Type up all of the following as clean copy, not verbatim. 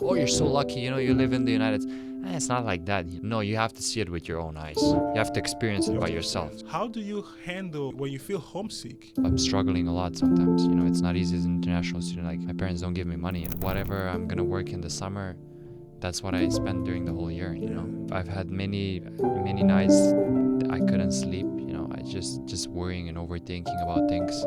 oh, you're so lucky, you live in the United States. It's not like that. No, you have to see it with your own eyes. You have to experience it by yourself. How do you handle when you feel homesick? I'm struggling a lot sometimes. It's not easy as an international student. Like, my parents don't give me money, and whatever I'm gonna work in the summer, that's what I spend during the whole year. I've had many nights I couldn't sleep. I just worrying and overthinking about things.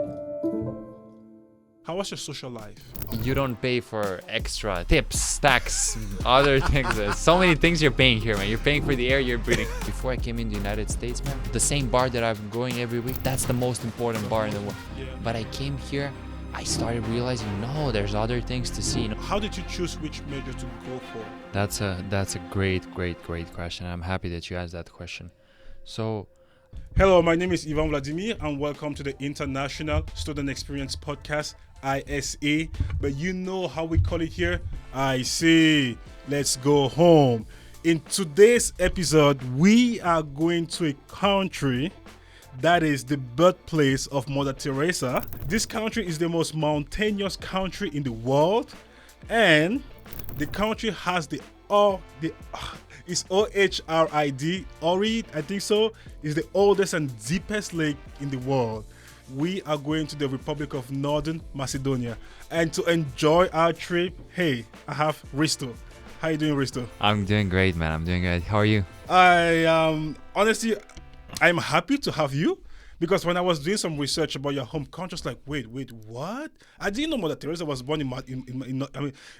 How was your social life? You don't pay for extra tips, tax, other things. There's so many things you're paying here, man. You're paying for the air you're breathing. Before I came in the United States, man, the same bar that I'm going every week, that's the most important bar in the world. Yeah. But I came here, I started realizing, no, there's other things to see. How did you choose which major to go for? That's a great question. I'm happy that you asked that question. So, hello, my name is Ivan Vladimir, and welcome to the International Student Experience Podcast, ISA. But you know how we call it here? I see. Let's go home. In today's episode, we are going to a country that is the birthplace of Mother Teresa. This country is the most mountainous country in the world, and the country has it's OHRID, Ohrid, I think so, is the oldest and deepest lake in the world. We are going to the Republic of North Macedonia, and to enjoy our trip, hey, I have Hristo. How you doing, Hristo? I'm doing great, man. I'm doing great. How are you? Honestly, I'm happy to have you, because when I was doing some research about your home country, I was like, wait, what? I didn't know Mother Teresa was born in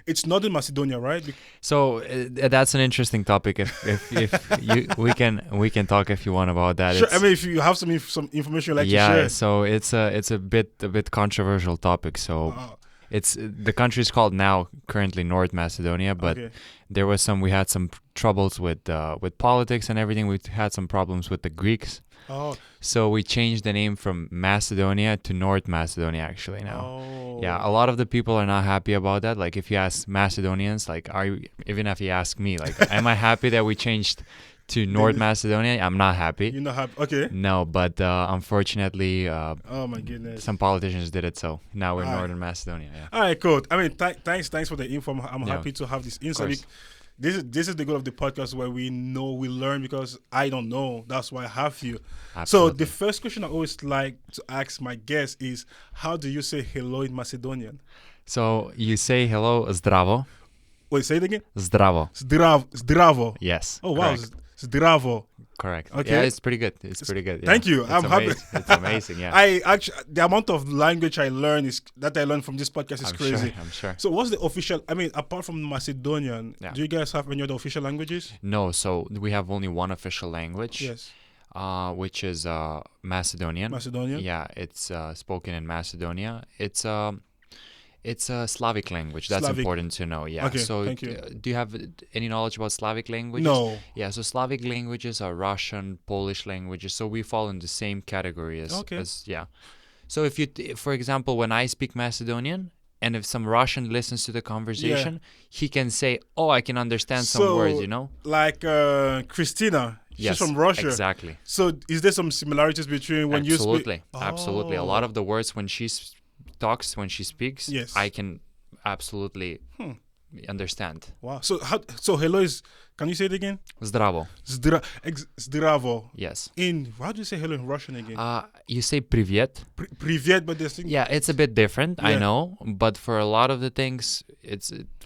it's Northern Macedonia, right? So that's an interesting topic. If we can talk if you want about that. Sure. If you have some information to share. Yeah. So it's a bit controversial topic. So it's the country is called now currently North Macedonia, but we had some troubles with politics and everything. We had some problems with the Greeks. Oh. So we changed the name from Macedonia to North Macedonia actually now. Oh. Yeah, a lot of the people are not happy about that. Like, if you ask Macedonians, even if you ask me, am I happy that we changed to North Macedonia? I'm not happy. You're not happy? Okay. No, but unfortunately, oh my goodness, some politicians did it, so now we're Northern Macedonia. Yeah. All right, cool. Thanks for the info. I'm happy to have this insight. This is the goal of the podcast, where we learn, because I don't know. That's why I have you. Absolutely. So the first question I always like to ask my guests is, how do you say hello in Macedonian? So you say hello, zdravo. Wait, say it again. Zdravo. Zdravo. Yes. Oh wow, zdravo. Correct. Okay. Yeah, it's pretty good. Yeah. Thank you. I'm happy. It's amazing. Yeah. The amount of language I learned from this podcast is crazy. I'm sure. So what's the official? Apart from Macedonian, do you guys have any other official languages? No. So we have only one official language. Yes. Which is Macedonian. Macedonian. Yeah, it's spoken in Macedonia. It's a Slavic language. That's important to know. Yeah. Okay, so thank you. Do you have any knowledge about Slavic languages? No. Yeah. So Slavic languages are Russian, Polish languages. So we fall in the same category as. Okay. Yeah. So for example, when I speak Macedonian, and if some Russian listens to the conversation, he can say, "Oh, I can understand some words." Like Christina. Yes, she's from Russia. Exactly. So is there some similarities between when you speak? Absolutely. A lot of the words when she speaks, yes, I can absolutely understand. Wow. So hello is, can you say it again? Zdravo. Zdravo. Yes. How do you say hello in Russian again? You say привет. Привет, but this thing. Yeah, it's a bit different, I know, but for a lot of the things,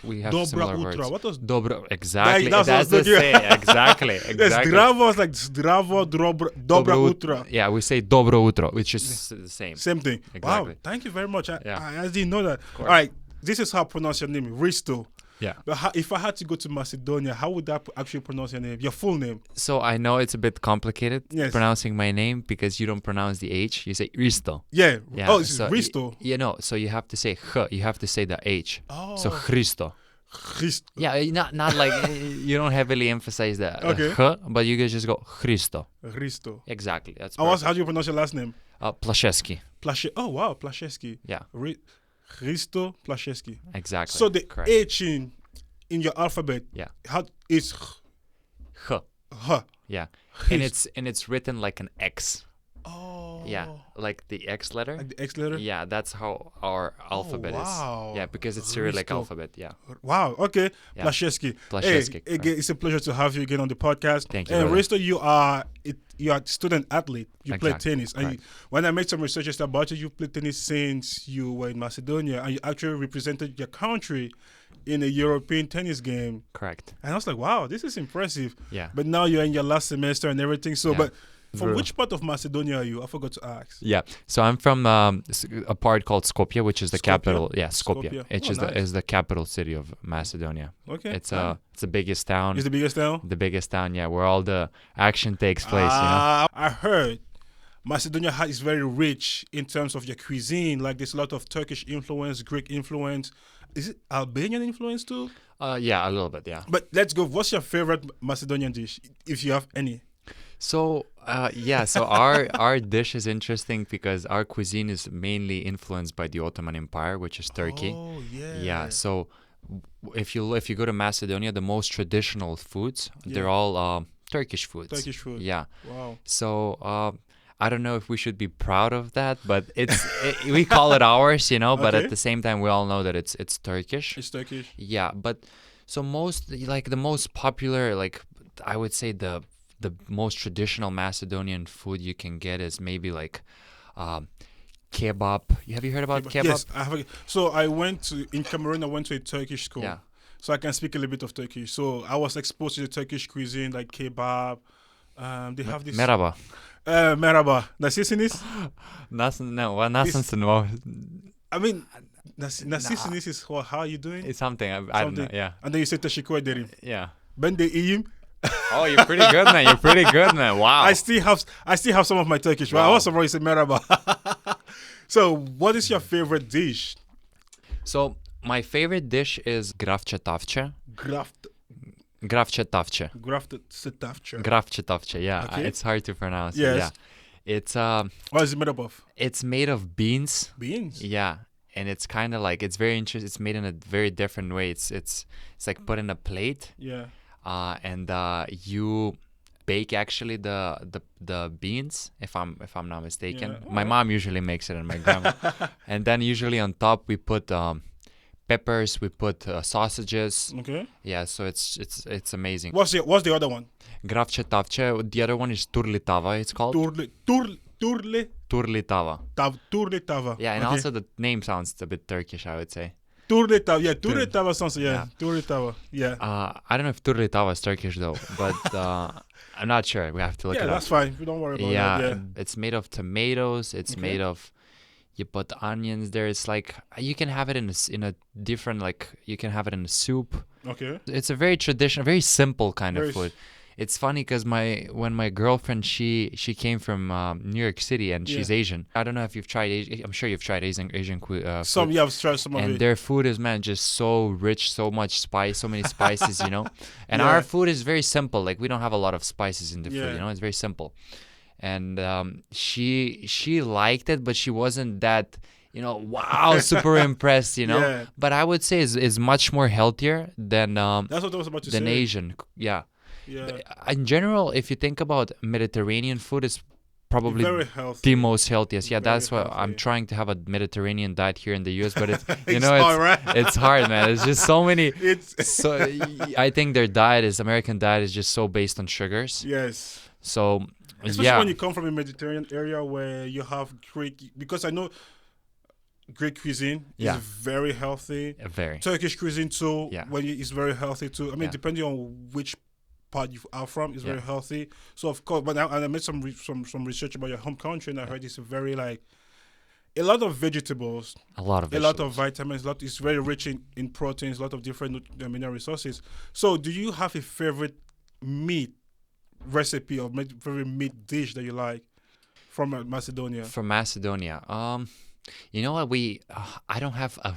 we have similar words. What was Dobro? Exactly. That's the same. Exactly. Zdravo is like zdravo, dobra utro. Yeah, we say dobro utro, which is the same. Same thing. Exactly. Wow. Thank you very much. Yeah. I didn't know that. All right. This is how I pronounce your name, Hristo. Yeah. But if I had to go to Macedonia, how would I actually pronounce your name? Your full name? So I know it's a bit complicated pronouncing my name, because you don't pronounce the H. You say Hristo. Yeah. Oh, it's so Hristo. So you have to say H. You have to say the H. Oh. So Hristo. Hristo. Yeah, not like you don't heavily emphasize the H, but you can just go Hristo. Hristo. Exactly. That's how do you pronounce your last name? Plaseski. Oh wow, Plaseski. Yeah. Hristo Plaseski. Exactly. So the correct. H in your alphabet, is H. H. Yeah. And it's written like an X. Oh. Yeah, like the X letter. Like the X letter? Yeah, that's how our alphabet wow. is. Yeah, because it's Cyrillic Hristo. alphabet. Yeah. Wow. Okay. Yeah. Plaseski. Plaseski, Hey, correct. again, it's a pleasure to have you again on the podcast. Thank you, And brother. Hristo, you are a student athlete. You play Exactly, tennis. And correct. when I made some research about you, you played tennis since you were in Macedonia, and you actually represented your country in a European tennis game. Correct. And I was like, wow, this is impressive. Yeah. But now you're in your last semester and everything. So, Yeah. but from Bro. which part of Macedonia are you? I forgot to ask. Yeah. So I'm from a part called Skopje, which is the Skopje? capital. Yeah, Skopje. Skopje. Which Oh, is nice. the capital city of Macedonia. Okay. It's the biggest town. Is the biggest town? The biggest town, yeah, where all the action takes place. You know. I heard Macedonia is very rich in terms of your cuisine. Like there's a lot of Turkish influence, Greek influence. Is it Albanian influence too? Yeah, a little bit. Yeah. But let's go. What's your favorite Macedonian dish, if you have any? So so our dish is interesting because our cuisine is mainly influenced by the Ottoman Empire, which is Turkey. Oh yeah. Yeah. So if you go to Macedonia, the most traditional foods they're Yeah. all Turkish foods. Turkish food. Yeah. Wow. So I don't know if we should be proud of that, but we call it ours, you know. But Okay. at the same time, we all know that it's Turkish. It's Turkish. Yeah, but so the most popular, like I would say the most traditional Macedonian food you can get is maybe like kebab. Have you heard about kebab? Yes, I have. So in Cameroon. I went to a Turkish school. Yeah. So I can speak a little bit of Turkish. So I was exposed to the Turkish cuisine, like kebab. They have this. Merhaba. Merhaba. Nasılsınız? Nasılsın? I mean, nasılsınız is how are you doing? It's something. I don't know. Something. Yeah. And then you say teşekkür ederim. Yeah. Ben de iyiyim. Oh, you're pretty good, man. You're pretty good, man. Wow. I still have some of my Turkish. Right? I Wow. also already say merhaba. So, what is your favorite dish? So my favorite dish is grafçetavçe. Grafçetavçe. Grafçetavçe. Yeah. Okay. It's hard to pronounce. Yes. Yeah. It's What is it made up of? it's made of beans. Beans. Yeah. And it's kind of like it's very interesting. It's made in a very different way. It's like put in a plate. Yeah. And you bake actually the beans if I'm not mistaken. Yeah. My mom usually makes it and my grandma. And then usually on top we put peppers, we put sausages. Okay. Yeah, so it's amazing. What's the other one? Grafçetavçe. The other one is turlitava. It's called Turle turlitava. tava. Yeah, and Okay. also the name sounds a bit Turkish, I would say. Turle tava. Yeah, turle tava sounds. Yeah, Yeah. turle tava. Yeah. I don't know if turlitava is Turkish though, but I'm not sure. We have to look Yeah, it up. that's fine. Don't worry about Yeah, that. Yeah. it's made of tomatoes. It's Okay. made of you put onions there. It's like you can have it in a different like you can have it in a soup. Okay. It's a very traditional, very simple kind Very of food. It's funny because when my girlfriend she came from New York City and she's Yeah. Asian. I don't know if you've tried Asian. I'm sure you've tried Asian food. Some yeah, I've tried some of And it. their food is just so rich, so much spice, so many spices, you know. And Yeah. our food is very simple. Like we don't have a lot of spices in the food, Yeah. you know. It's very simple. And she liked it, but she wasn't that, you know, wow, super impressed, you know. Yeah. But I would say is much more healthier than That's what I was about to say. Asian. Yeah. Yeah. In general, if you think about Mediterranean food, is probably Very healthy. the most healthiest. Yeah, Very that's why I'm healthy. trying to have a Mediterranean diet here in the US, but it's you It's know hard, right? it's hard, man. It's just so many. It's So I think their American diet is just so based on sugars. yes. So Especially yeah, when you come from a Mediterranean area where you have Greek, because I know Greek cuisine Yeah. is very healthy. very. Turkish cuisine too, Yeah. is very healthy too. I mean, Yeah. depending on which part you are from, is very Yeah. healthy. So of course, but I made some research about your home country, and I heard it's very like a lot of vegetables, A lot of a lot of vegetables. vitamins. It's very rich in proteins, a lot of different mineral resources. So, do you have a favorite meat recipe or favorite meat dish that you like from Macedonia? From Macedonia. You know what? I don't have a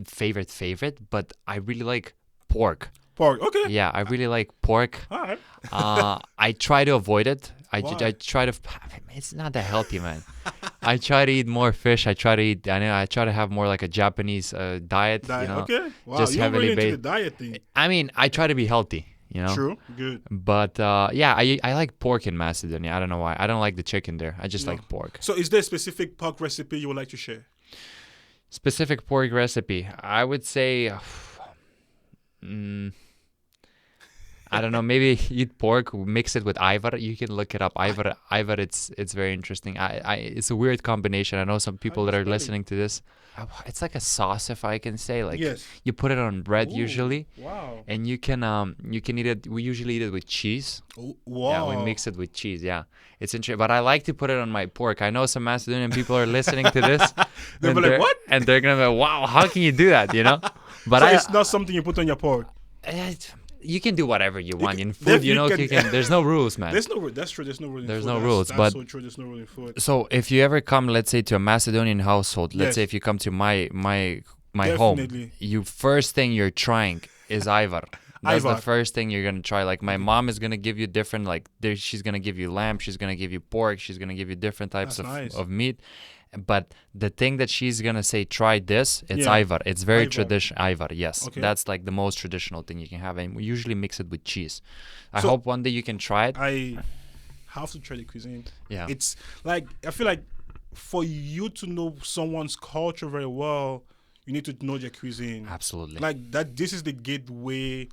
favorite, but I really like pork. Pork. Okay. Yeah, I really like pork. All right. I try to avoid it. I Why? try to. It's not that healthy, man. I try to eat more fish. I try to have more like a Japanese diet. You know? Okay. Wow. just You're heavily really into the based. diet thing. I mean, I try to be healthy. you know. True. Good. But yeah, I like pork in Macedonia. I don't know why. I don't like the chicken there. I just No. like pork. So, is there a specific pork recipe you would like to share? Specific pork recipe. I would say, I don't know. Maybe eat pork, mix it with ivar. You can look it up. Ivar. It's very interesting. It's a weird combination. I know some people that are listening to this. It's like a sauce, if I can say. Like Yes. you put it on bread Ooh, usually, Wow. and you can eat it. We usually eat it with cheese. Oh, Yeah, wow. we mix it with cheese. Yeah, it's interesting. But I like to put it on my pork. I know some Macedonian people are listening to this. They'll and be like, "What?" And they're gonna be like, "Wow, how can you do that?" You know. But So it's not something you put on your pork. you can do whatever you want in there food. You you know, can- there's no rules, man. There's no rule. That's true. There's no rule in There's food. no That's- rules, That's but- so true. There's no rule in food. So if you ever come, let's say, to a Macedonian household, let's Yes. say if you come to my home, Definitely. you first thing you're trying is ivar. That's Ivar. the first thing you're gonna try. Like my mom is gonna give you different, like she's gonna give you lamb, she's gonna give you pork, she's gonna give you different types That's nice. of meat. But the thing that she's gonna say, try this, it's Yeah. ivar. It's very Ivar. traditional. Ivar, yes, Okay. that's like the most traditional thing you can have, and we usually mix it with cheese. I So- hope one day you can try it. I have to try the cuisine. Yeah. It's like I feel like for you to know someone's culture very well, you need to know their cuisine. Absolutely. Like that. This is the gateway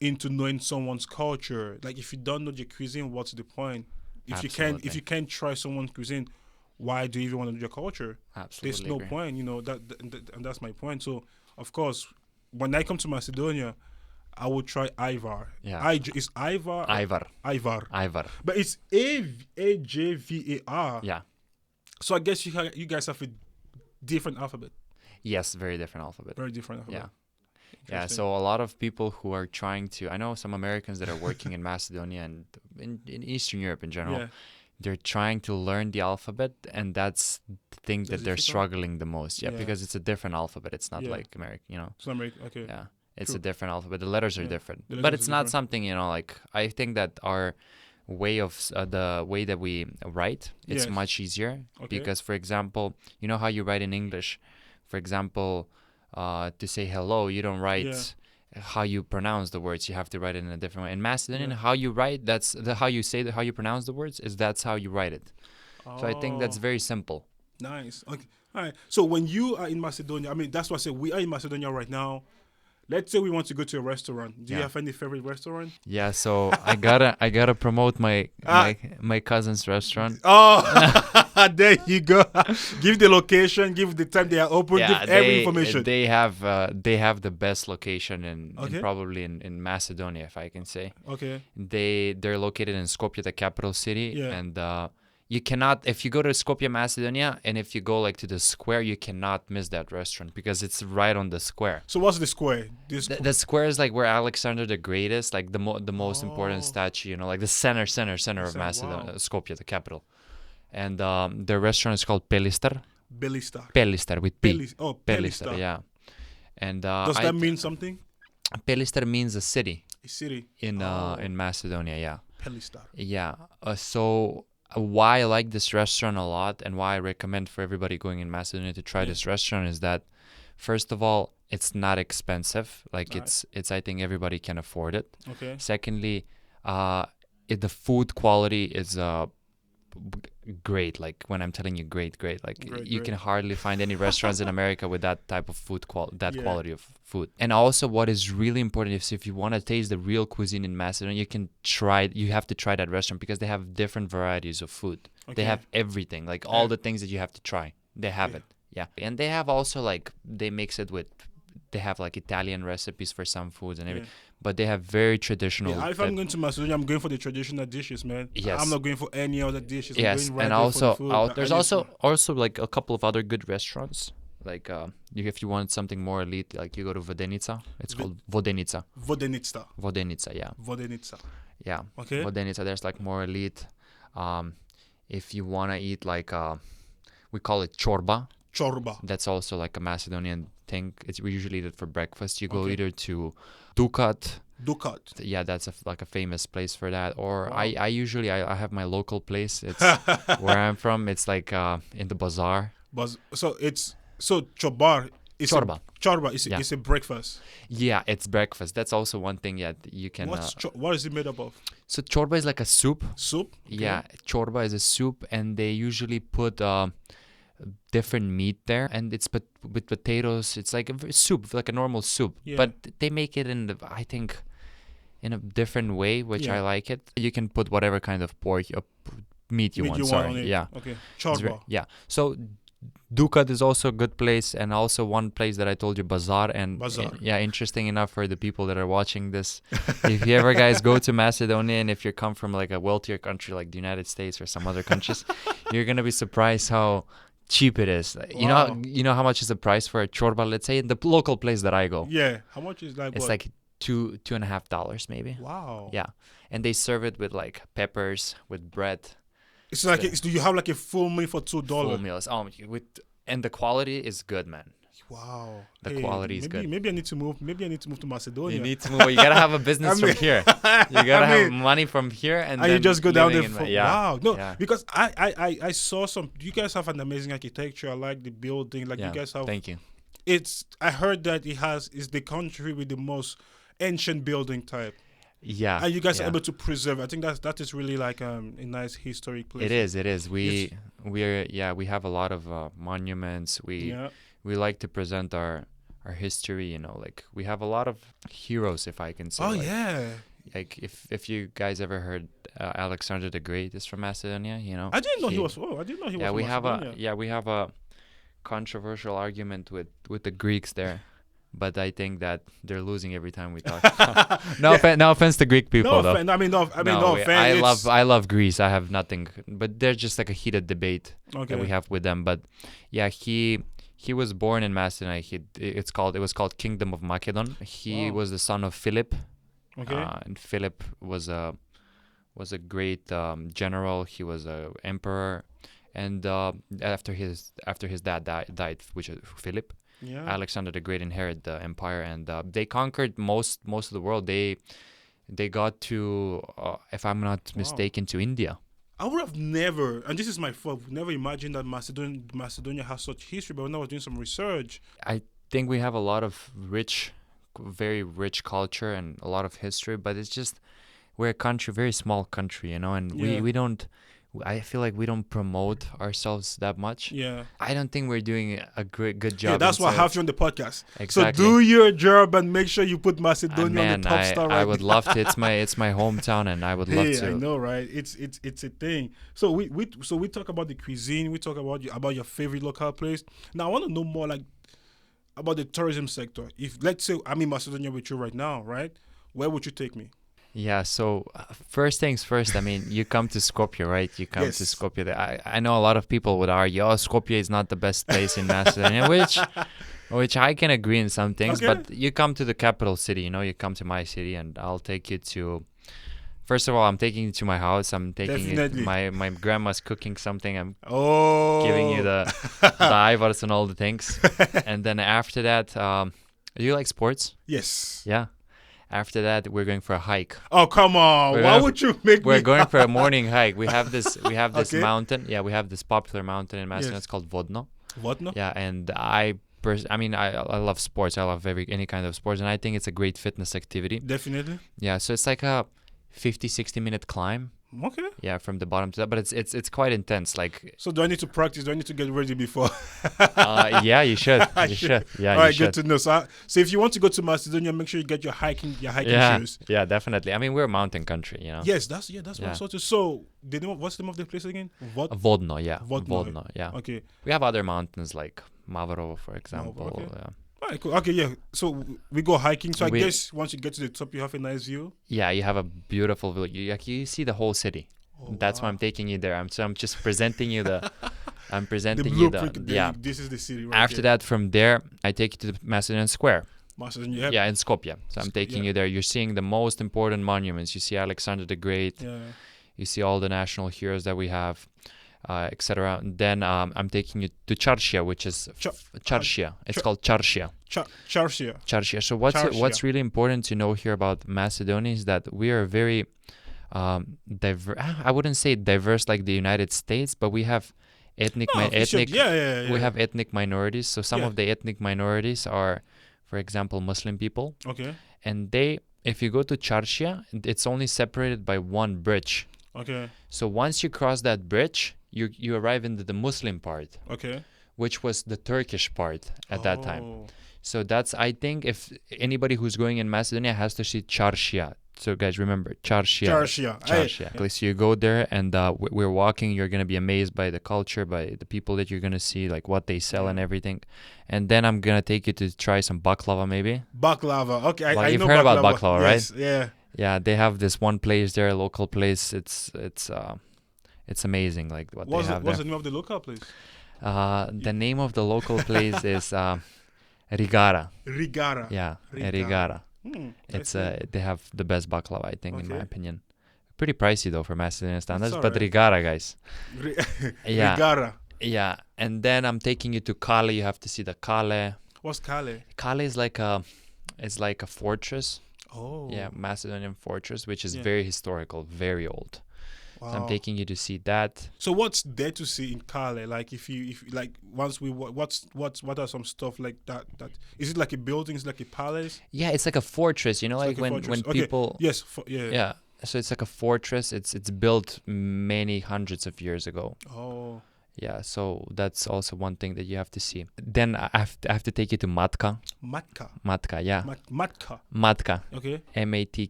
into knowing someone's culture. Like if you don't know their cuisine, what's the point? If Absolutely. you can't try someone's cuisine, why do you even want to know your culture? Absolutely. There's no agree. point, you know. And that's my point. So of course, when I come to Macedonia, I will try Ivar. Yeah. It's Ivar. Ivar. Ivar. Ivar. But it's AJVAR. Yeah. So I guess you guys have a different alphabet. Yes, very different alphabet. Very different alphabet. Yeah. Yeah, Interesting. so a lot of people who are trying to, I know some Americans that are working in Macedonia and in Eastern Europe in general, Yeah. they're trying to learn the alphabet, and that's the thing that That's they're difficult? struggling the most. Yeah, Yeah. because it's a different alphabet. It's not Yeah. like American, you know. So America. Okay. Yeah, it's True. a different alphabet. The letters are Yeah, different, the but letters it's are not different. something, you know, like I think that our way of the way that we write, it's Yes. much easier Okay. because, for example, you know how you write in English, for example, to say hello, you don't write how you pronounce the words. You have to write it in a different way. In Macedonian, Yeah. how you write, that's how you say how you pronounce the words, that's how you write it. So I think that's Oh, very simple. nice. Okay. All right. So when you are in Macedonia, I mean, that's what I say. We are in Macedonia right now. Let's say we want to go to a restaurant. Do you Yeah. have any favorite restaurant? Yeah, so I gotta promote my cousin's restaurant. Oh, there you go. Give the location, give the time they are open, Yeah, give every information. they have the best location Okay. probably in Macedonia, if I can say. Okay. They're located in Skopje, the capital city, Yeah. and you cannot, if you go to Skopje, Macedonia, and if you go like to the square, you cannot miss that restaurant because it's right on the square. So what's the square? This The square is like where Alexander the Great is, like the most Oh. important statue, you know, like the center of Center, Macedonia, wow. Skopje, the capital. And the restaurant is called Pelistar. Belistar. Pelistar with P. Oh, Pelistar, Pelistar. yeah. And Does that mean something? Pelistar means a city A city. in Oh. Macedonia, yeah. Pelistar. Yeah. So why I like this restaurant a lot and why I recommend for everybody going in Macedonia to try Yeah. this restaurant is that, first of all, it's not expensive. Like Nice. it's I think everybody can afford it. Okay. Secondly, the food quality is great. Like when I'm telling you great. Like Great, you great. can hardly find any restaurants in America with that type of food Yeah. quality of food. And also what is really important is if you want to taste the real cuisine in Macedonia, you have to try that restaurant because they have different varieties of food. Okay. They have everything, like all Yeah. the things that you have to try. They have Yeah. it. Yeah. And they have also like they mix it with they have like Italian recipes for some foods and everything. But they have very traditional Yeah, if I'm going to Macedonia, I'm going for the traditional dishes, man. Yes. I'm not going for any other dishes. I'm yes, going right and there for the also food. there's I just- also like a couple of other good restaurants. Like if you want something more elite, like you go to Vodenica. It's called Vodenica. Vodenica. Vodenica, yeah, Vodenica. yeah. Okay. Vodenica. There's like more elite. If you wanna eat like we call it chorba. Chorba. That's also like a Macedonian thing. We usually eat it for breakfast. You go Okay. either to Ducat. Ducat. Yeah, that's like a famous place for that. Or Wow. I usually I have my local place. It's where I'm from. It's like in the bazaar. But so chobar It's Chorba. Chorba. Yeah. It's a breakfast. Yeah, it's breakfast. That's also one thing. Yeah, you can. What is it made up of? So chorba is like a soup. Soup. Okay. Yeah, chorba is a soup, and they usually put different meat there, and it's with potatoes. It's like a soup, like a normal soup, Yeah. but they make it in I think, in a different way, which I like it. You can put whatever kind of meat you want. Sorry, yeah. Okay. It's Chorba. yeah. So Dukat is also a good place, and also one place that I told you, Bazaar. And yeah, interesting enough for the people that are watching this, if you ever guys go to Macedonia, and if you come from like a wealthier country like the United States or some other countries, you're gonna be surprised how cheap it is. Wow. You know how much is the price for a chorba? Let's say in the local place that I go. Yeah. How much is like? It's like $2.50 maybe. Wow. Yeah, and they serve it with like peppers, with bread. It's like do you have like a full meal for $2? Full meals. And the quality is good, man. Wow. The quality is good. Maybe I need to move. Maybe I need to move to Macedonia. You need to move. You gotta have a business from here. You gotta have money from here, and then you just go down there. Yeah. Wow. No, because I saw some. You guys have an amazing architecture. I like the building. Like you guys have. Thank you. I heard that is the country with the most ancient building type. Yeah. And you guys are able to preserve. I think that is really like a nice historic place. It is. We have a lot of monuments. We like to present our history, like we have a lot of heroes, if I can say. Oh, yeah. Like if you guys ever heard Alexander the Great is from Macedonia, I didn't know he was. Oh, I didn't know he was from Macedonia. We have a controversial argument with the Greeks there. But I think that they're losing every time we talk. No offense to Greek people, though. No offense. I love Greece. I have nothing, but there's just like a heated debate that we have with them. But yeah, he was born in Macedonia. It was called Kingdom of Macedon. He was the son of Philip. Okay. And Philip was a great general. He was a emperor, and after his dad died, which is Philip. Yeah. Alexander the Great inherited the empire, and they conquered most of the world. They got to, if I'm not mistaken, to India. I would have never, and this is my fault, never imagined that Macedonia has such history. But when I was doing some research, I think we have a lot of very rich culture and a lot of history. But it's just we're a very small country, and we don't. I feel like we don't promote ourselves that much. Yeah. I don't think we're doing a good job. Yeah, that's why I have you on the podcast. Exactly. So do your job and make sure you put Macedonia on the top star. I would love to. It's my hometown, and I would love to. I know, right? It's a thing. So we talk about the cuisine. We talk about your favorite local place. Now I want to know more like about the tourism sector. If let's say I'm in Macedonia with you right now, right? Where would you take me? Yeah, so first things first, I mean, you come to Skopje, right? You come to Skopje. I know a lot of people would argue, Skopje is not the best place in Macedonia, which I can agree in some things, but you come to the capital city, you come to my city, and I'll take you to, first of all, I'm taking you to my house. I'm taking you, my grandma's cooking something. I'm giving you the ivars and all the things. And then after that, do you like sports? Yes. Yeah. After that, we're going for a hike. Oh, come on. Why would you make me? We're going for a morning hike. We have this mountain. Yeah, we have this popular mountain in Macedonia. It's called Vodno. Vodno? Yeah, and I love sports. I love any kind of sports, and I think it's a great fitness activity. Definitely. Yeah, so it's like a 60 minute climb. Okay. Yeah, from the bottom to that, but it's quite intense. Like. So do I need to practice? Do I need to get ready before? Yeah, you should. You should. Yeah. All right, good to know. So if you want to go to Macedonia, make sure you get your hiking shoes. Yeah, definitely. I mean, we're a mountain country, Yes, that's what I saw too. So what's the name of the place again? Vodno, yeah. Vodno, yeah. Okay. We have other mountains like Mavrovo, for example. Okay. Yeah. All right, cool. Okay, yeah. So we go hiking. So I guess once you get to the top, you have a nice view. Yeah, you have a beautiful view. You see the whole city. That's why I'm taking you there. I'm just presenting you the. I'm presenting the blueprint. This is the city. Right After that, from there, I take you to the Macedonian Square. Macedonia. Yeah, in Skopje. So I'm taking you there. You're seeing the most important monuments. You see Alexander the Great. Yeah. You see all the national heroes that we have, etc. Then I'm taking you to Charshia, which is Charshia. It's called Charshia. Charshia. So what's really important to know here about Macedonia is that we are very diverse. I wouldn't say diverse like the United States, but we have ethnic No, you should- ethnic yeah. we have ethnic minorities. So some Yeah. of the ethnic minorities are, for example, Muslim people, Okay. and they, if you go to Charshia, it's only separated by one bridge. Okay. So once you cross that bridge, you arrive into the Muslim part, Okay. which was the Turkish part at that time. Oh. So that's, I think, if anybody who's going in Macedonia has to see Charshia. So guys, remember Charshia. Charshia. Charshia. So you go there, and we're walking. You're gonna be amazed by the culture, by the people that you're gonna see, like what they sell and everything. And then I'm gonna take you to try some baklava, maybe. Baklava. Okay, I You've know heard baklava. about baklava, right? Yes, yeah. Yeah, they have this one place there, a local place. It's amazing, like what they have What's there. the name of the local place? The name of the local place is Rigara. Rigara. Yeah, Rigara. Rigara. It's They have the best baklava, I think, in my Okay. opinion. Pretty pricey though for Macedonian standards, but alright. Rigara, guys. Yeah. Rigara. Yeah, and then I'm taking you to Kale. You have to see the Kale. What's Kale? Kale is it's like a fortress. Oh. Yeah, Macedonian fortress, which is Yeah. very historical, very old. Wow. So I'm taking you to see that. So what's there to see in Kale? Like if like once we what are some stuff like that? That is it like a building? Is it like a palace? Yeah, it's like a fortress. You know, It's like a when fortress. Okay. people. Yes. Yeah. Yeah. So it's like a fortress. It's built many hundreds of years ago. Oh. Yeah. So that's also one thing that you have to see. Then I have to take you to Matka. Matka. Matka. Yeah. Matka. Matka. Okay. Matka. Matka.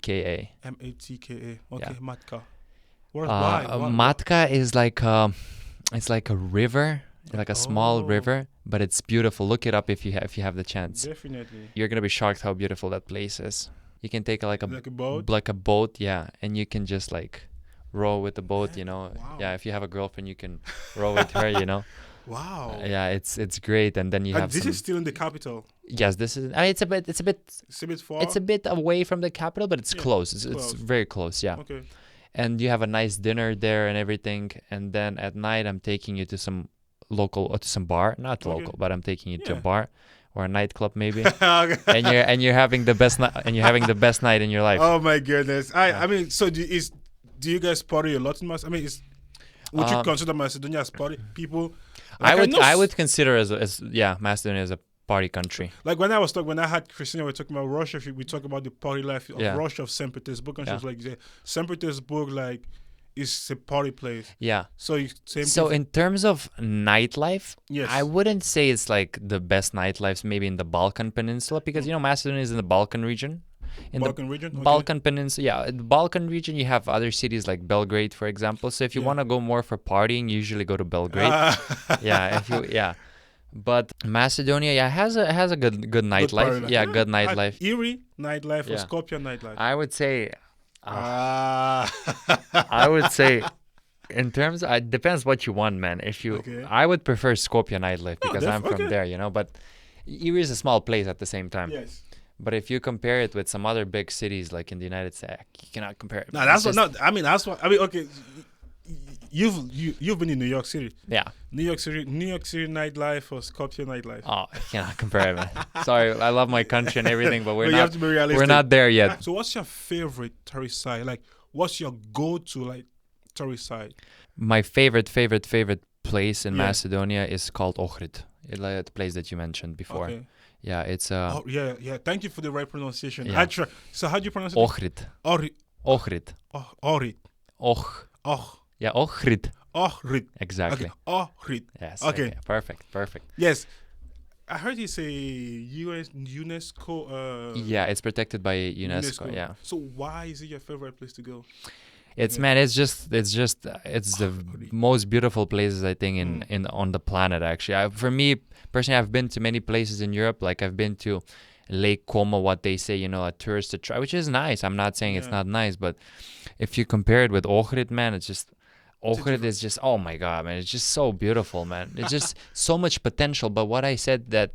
Okay. Yeah. Matka. Why? Matka is like it's like a river, like a small Oh. river, but it's beautiful. Look it up if you have the chance. Definitely. You're gonna be shocked how beautiful that place is. You can take like a boat. yeah, and you can just like row with the boat, you know. Wow. Yeah, if you have a girlfriend, you can row with her, you know. Wow. Yeah, it's great, and then you And have this some. is still in the capital. Yes, this is. It's a bit It's a bit far. it's a bit away from the capital, but it's Yeah, close. It's close. very close. Yeah. Okay. And you have a nice dinner there and everything, and then at night I'm taking you to some local or to some bar, not Okay. local, but I'm taking you to a Yeah. bar or a nightclub maybe, Okay. and you're having the best night in your life. Oh my goodness! I mean, so do you guys party a lot in Macedonia? I mean, would you consider Macedonia as party people? Like, I would consider as Macedonia as a party country. Like when I had Christina, we were talking about Russia. We talk about the party life of Russia, of St. Petersburg, and she was like, St. Petersburg, like, is a party place. Yeah. So in terms of nightlife, yes, I wouldn't say it's like the best nightlife maybe in the Balkan Peninsula, because you know Macedonia is in the Balkan region. In Balkan region. the Okay. Balkan Peninsula, yeah, in the Balkan region, you have other cities like Belgrade, for example. So if you want to go more for partying, you usually go to Belgrade. Yeah. But Macedonia, has a good nightlife. Good nightlife. Erie nightlife or Yeah. Skopje nightlife. I would say, Ah. I would say, in terms, it depends what you want, man. Okay. I would prefer Skopje nightlife because I'm from okay. there, you know. But Erie is a small place at the same time. Yes. But if you compare it with some other big cities like in the United States, you cannot compare it. No, that's what. No, I mean that's what. I mean, okay. You've been in New York City. Yeah. New York City nightlife or Skopje nightlife. Oh, I cannot compare it, man. Sorry, I love my country and everything, but You have to be realistic. we're not there yet. So, what's your favorite tourist site? Like, what's your go-to like tourist site? My favorite place in Yeah. Macedonia is called Ohrid. Like the place that you mentioned before. Okay. Yeah, it's Oh yeah. Thank you for the right pronunciation. Yeah. I try. So, how do you pronounce it? Ohrid. Ohrid. Ohrid. Ohrid. Oh. Yeah, Ohrid. Ohrid. Exactly. Okay. Ohrid. Yes. Okay. Perfect. Yes. I heard it's a UNESCO. Yeah, it's protected by UNESCO. Yeah. So why is it your favorite place to go? It's the most beautiful places I think in on the planet actually. For me personally, I've been to many places in Europe. Like I've been to Lake Como, what they say, a tourist to try, which is nice. I'm not saying it's not nice, but if you compare it with Ohrid, man, it's just Ohrid is just, oh my God, man, it's just so beautiful, man. It's just so much potential. But what I said that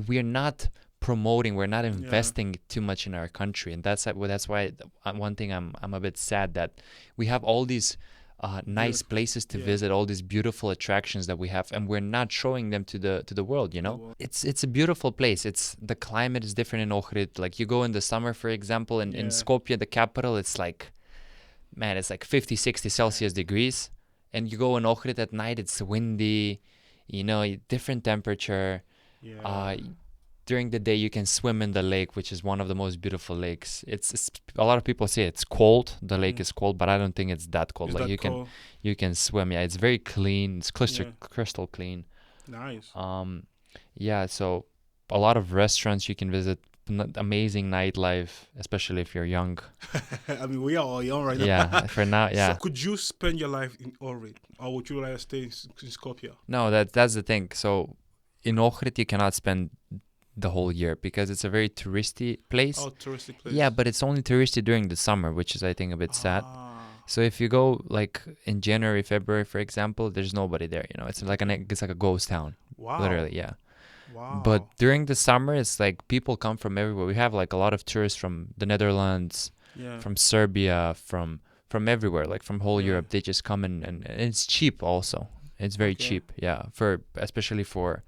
we're not promoting, we're not investing too much in our country, and that's why one thing I'm a bit sad that we have all these nice places to visit, all these beautiful attractions that we have, and we're not showing them to the world. It's a beautiful place. The climate is different in Ohrid. Like you go in the summer, for example, in Skopje, the capital, it's like 50, 60 Celsius degrees. And you go in Ohrid at night, it's windy, different temperature. Yeah. During the day, you can swim in the lake, which is one of the most beautiful lakes. It's a lot of people say it's cold. The lake is cold, but I don't think it's that cold. Is Like that cold? you can swim. Yeah, it's very clean. It's crystal clean. Nice. Yeah. So a lot of restaurants you can visit. Amazing nightlife, especially if you're young. I mean, we are all young right now. Yeah, for now, yeah. So could you spend your life in Ohrid, or would you rather stay in Skopje? No, that's the thing. So in Ohrid, you cannot spend the whole year because it's a very touristy place. Oh, touristy place. Yeah, but it's only touristy during the summer, which is, I think, a bit sad. So if you go like in January, February, for example, there's nobody there. It's like a ghost town. Wow. Literally, yeah. Wow. But during the summer, it's like people come from everywhere. We have like a lot of tourists from the Netherlands, from Serbia, from everywhere, like from whole Europe. They just come and it's cheap also. It's very cheap, yeah, especially for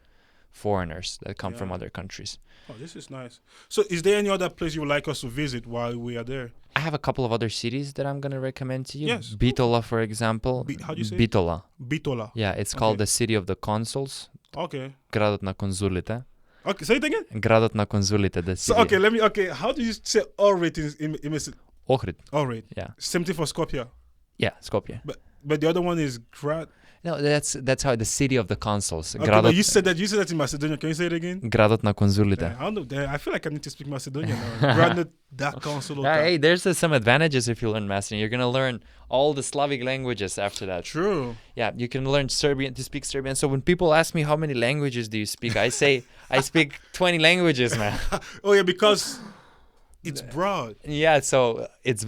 foreigners that come from other countries. Oh, this is nice. So is there any other place you would like us to visit while we are there? I have a couple of other cities that I'm going to recommend to you. Yes. Bitola, for example. How do you say Bitola. Bitola. Yeah, it's called the city of the consuls. Okay. Градът на конзулите. Okay, say it again. Градът на конзулите, the city. So how do you say Ohrid in Ohrid. Ohrid? Yeah. Same thing for Skopje. Yeah, Skopje. But the other one is Grad. No, that's how the city of the consuls. Okay, but you said that in Macedonia. Can you say it again? Градът на конзулите. I don't know. I feel like I need to speak Macedonian now. Grad da consul. Hey, there's some advantages if you learn Macedonian. You're gonna learn all the Slavic languages after that. True. Yeah, you can learn Serbian to speak Serbian. So when people ask me how many languages do you speak, I say I speak 20 languages, man. Oh yeah, because it's broad. Yeah, so it's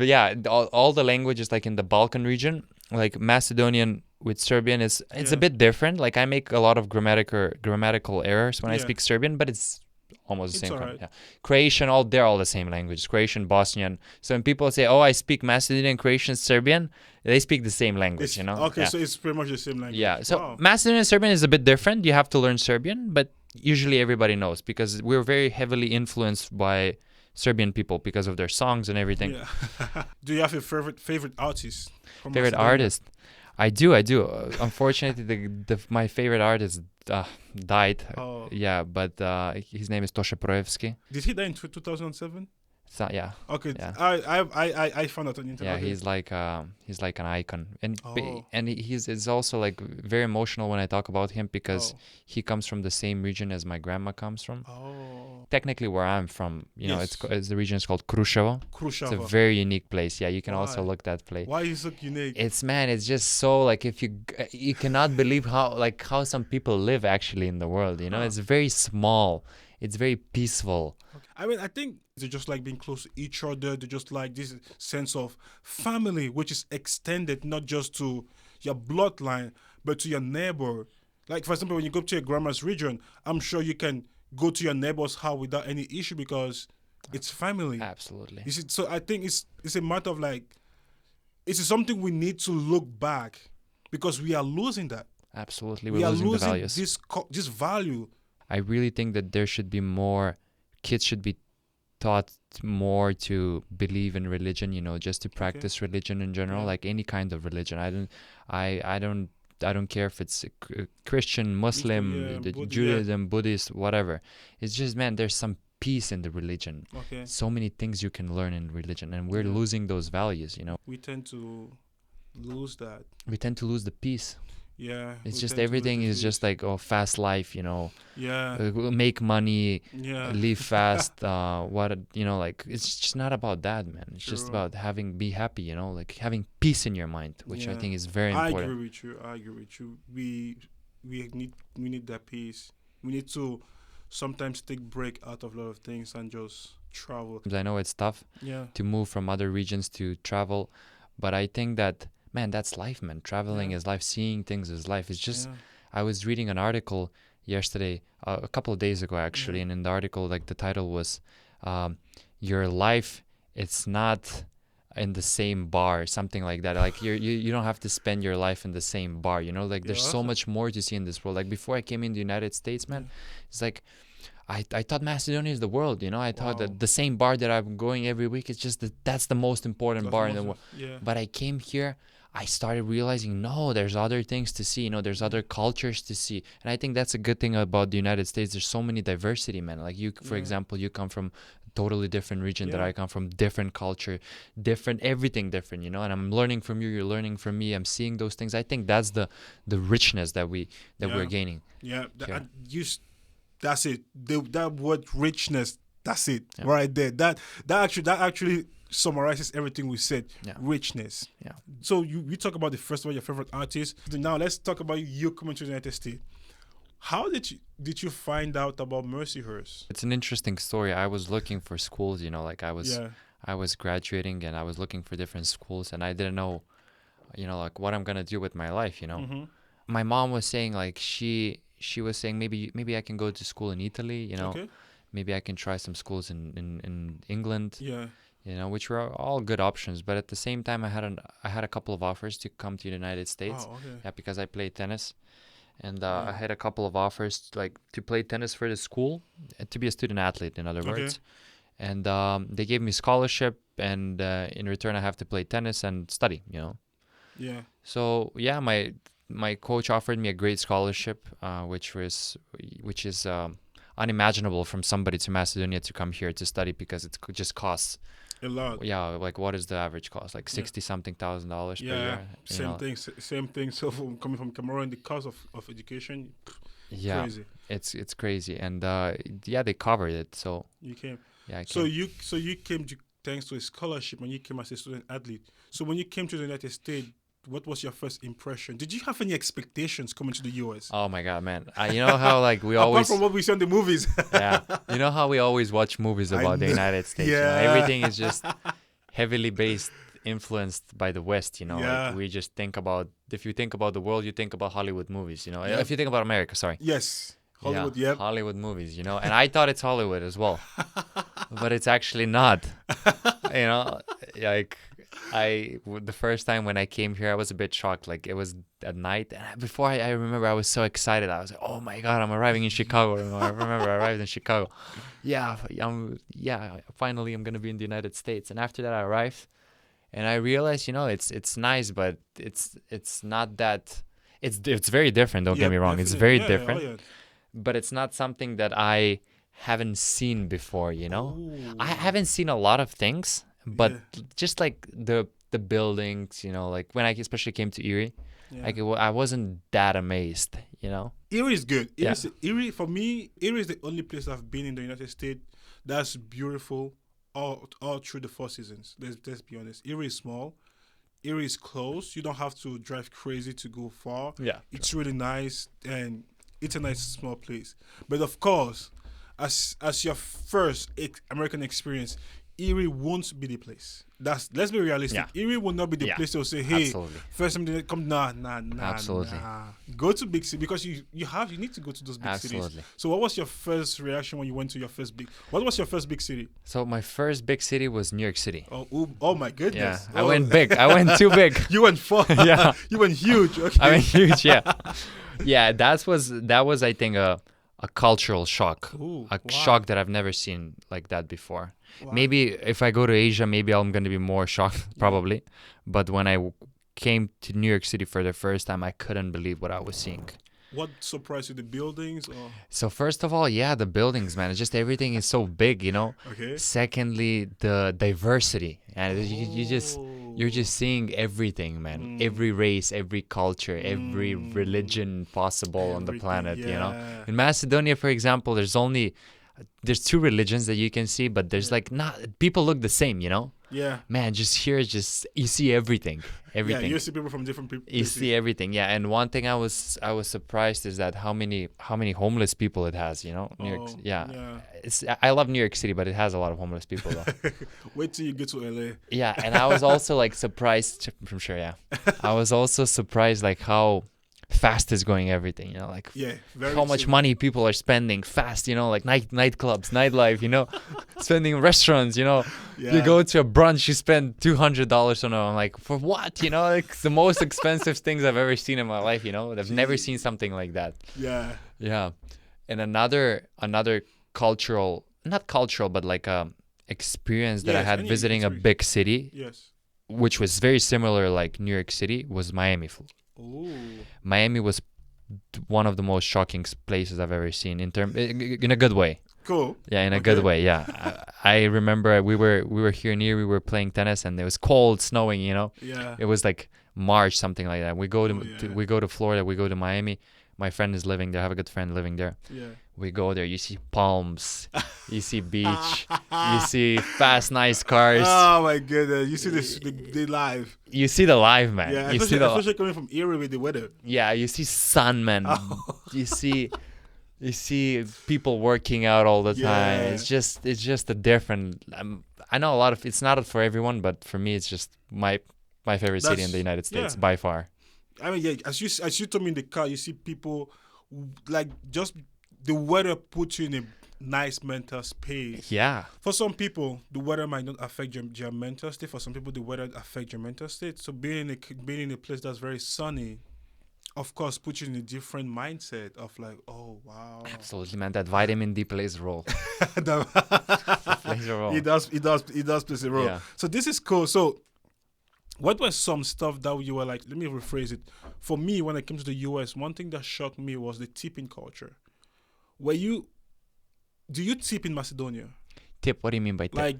all the languages like in the Balkan region, like Macedonian with Serbian it's a bit different. Like I make a lot of grammatical errors when I speak Serbian, but it's almost the same. Right. Yeah. Croatian, they're all the same languages. Croatian, Bosnian. So when people say, "Oh, I speak Macedonian, Croatian, Serbian," they speak the same language. Okay, so it's pretty much the same language. Yeah. So Macedonian and Serbian is a bit different. You have to learn Serbian, but usually everybody knows because we're very heavily influenced by Serbian people because of their songs and everything. Yeah. Do you have a favorite artist? Favorite artist? I do. Unfortunately, my favorite artist died. Oh. Yeah, but his name is Toshe Projevski. Did he die in 2007? So, yeah. Okay. Yeah. I found out on the internet. Yeah, he's like an icon, and Oh. he's also like very emotional when I talk about him because he comes from the same region as my grandma comes from. Oh. Technically, where I'm from, Yes. it's the region is called Kruševo. It's a very unique place. Yeah, you can also look that place. Why is it unique? It's just so like if you cannot believe how some people live actually in the world. It's very small. It's very peaceful. I mean, I think they just like being close to each other. They just like this sense of family, which is extended not just to your bloodline, but to your neighbor. Like, for example, when you go to your grandma's region, I'm sure you can go to your neighbor's house without any issue because it's family. Absolutely. You see, so I think it's a matter of like, it's something we need to look back because we are losing that. Absolutely. We are losing the values. this value. I really think that there should be more, kids should be taught more to believe in religion, just to practice religion in general, like any kind of religion. I don't care if it's Christian, Muslim, Judaism, Buddhist, whatever. It's just, man, there's some peace in the religion. Okay. So many things you can learn in religion, and we're losing those values, We tend to lose that. We tend to lose the peace. Yeah. It's just everything is just like, fast life, Yeah. Make money, Yeah. live fast, like it's just not about that, man. It's just True. about be happy, like having peace in your mind, which I think is very important. I agree with you. We need that peace. We need to sometimes take break out of a lot of things and just travel. I know it's tough to move from other regions to travel, but I think that, man, that's life, man. Traveling is life. Seeing things is life. It's just, I was reading an article yesterday, a couple of days ago actually, and in the article, like the title was, your life, it's not in the same bar, something like that. Like you don't have to spend your life in the same bar, like there's so much more to see in this world. Like before I came in the United States, man, it's like, I thought Macedonia is the world, I thought that the same bar that I'm going every week is just that's the most important bar in the world. Yeah. But I came here, I started realizing, no, there's other things to see, there's other cultures to see. And I think that's a good thing about the United States. There's so many diversity, man. Like you, for example, you come from a totally different region that I come from, different culture, different, everything different, and I'm learning from you, you're learning from me. I'm seeing those things. I think that's the richness that we're gaining. Yeah, that's it. That word richness, that's it right there. That actually summarizes everything we said. Richness. Yeah. So we talk about the first one, your favorite artist. Now let's talk about you coming to the United States. How did you find out about Mercyhurst? It's an interesting story. I was looking for schools, like I was graduating and I was looking for different schools, and I didn't know, like what I'm gonna do with my life. My mom was saying, like she was saying maybe I can go to school in Italy. Maybe I can try some schools in England. Yeah. Which were all good options. But at the same time, I had a couple of offers to come to the United States. Oh, okay. Yeah, because I played tennis. And I had a couple of offers like to play tennis for the school, to be a student athlete, in other words. And they gave me scholarship, and in return, I have to play tennis and study, Yeah. So, yeah, my coach offered me a great scholarship, which is unimaginable from somebody to Macedonia to come here to study, because it just costs a lot. Yeah, like what is the average cost? Like $60-something thousand per year. Same thing. So coming from Cameroon, the cost of education, crazy. It's crazy, and they covered it. So you came. Yeah, I so came. you came thanks to a scholarship, and you came as a student athlete. So when you came to the United States, what was your first impression? Did you have any expectations coming to the US? Oh my God, man! You know how like we apart always from what we see on the movies. Yeah, you know how we always watch movies about the United States. Everything is just heavily influenced by the West. Like we just think about, if you think about the world, you think about Hollywood movies. If you think about America, sorry. Yes, Hollywood. Yeah, Hollywood movies. And I thought it's Hollywood as well, but it's actually not. Like. The first time when I came here, I was a bit shocked. Like, it was at night, and before I remember, I was so excited. I was like, "Oh my God, I'm arriving in Chicago!" I remember I arrived in Chicago. Finally, I'm gonna be in the United States. And after that, I arrived, and I realized, it's nice, but it's not that. It's very different. Don't get me wrong. It's very different, but it's not something that I haven't seen before. I haven't seen a lot of things. But just like the buildings, like when I especially came to Erie, like I wasn't that amazed, Erie is good. Erie, for me, Erie is the only place I've been in the United States that's beautiful all through the 4 seasons. Let's be honest. Erie is small. Erie is close. You don't have to drive crazy to go far. Yeah, it's really nice, and it's a nice small place. But of course, as your first American experience, Erie won't be the place. Let's be realistic. Erie will not be the place to say, "Hey, first time they come." Nah. Absolutely. Go to big city, because you need to go to those big cities. So, what was your first reaction when you went to your first big? What was your first big city? So my first big city was New York City. Oh my goodness! Yeah, I went big. I went too big. You went far. Yeah, you went huge. Okay. I went huge. Yeah, yeah. That was I think a cultural shock. Shock that I've never seen like that before. Wow. Maybe if I go to Asia, maybe I'm going to be more shocked, probably. But when I came to New York City for the first time, I couldn't believe what I was seeing. What surprised you, the buildings? Or? So first of all, the buildings, man. It's just everything is so big, Okay. Secondly, the diversity. And you're just seeing everything, man. Every race, every culture, every religion possible on the planet, In Macedonia, for example, there's 2 religions that you can see, but there's people look the same, Yeah. Man, just here, you see everything. Yeah, you see people from different people. You see everything, And one thing I was surprised is that how many homeless people it has, New York. I love New York City, but it has a lot of homeless people though. Wait till you get to LA. Yeah, and I was also surprised. I'm sure, I was also surprised how fast is going everything, how much money people are spending fast, nightclubs, nightlife, spending in restaurants, you go to a brunch, you spend $200 on I'm like, for what? The most expensive things I've ever seen in my life, I've never seen something like that. Yeah. And another cultural, not cultural, but experience that I had visiting a big city. Yes. which was very similar like New York City, was Miami. Ooh. Miami was one of the most shocking places I've ever seen in a good way. Cool. Yeah, in a good way. Yeah, I remember we were here near. We were playing tennis, and it was cold, snowing. Yeah. It was like March, something like that. We go Oh, to Florida. We go to Miami. My friend is living there. I have a good friend living there. Yeah. We go there. You see palms. You see beach. You see fast, nice cars. Oh my goodness! You see this the live. You see the live, man. Yeah, You see especially coming from Erie with the weather. Yeah, you see sun, man. Oh. You see people working out all the time. Yeah. It's just a different. I know a lot of it's not for everyone, but for me, it's just my favorite city in the United States by far. I mean, yeah, as you told me in the car, you see people like just the weather puts you in a nice mental space. Yeah. For some people, the weather might not affect your mental state. For some people, the weather affects your mental state. So being in a place that's very sunny, of course, puts you in a different mindset of like, oh wow. Absolutely, man. That vitamin D plays a role. Plays a role. It does play a role. Yeah. So this is cool. So what was some stuff that you were like, let me rephrase it. For me, when I came to the US, one thing that shocked me was the tipping culture. Do you tip in Macedonia? Tip? What do you mean by tip? Like,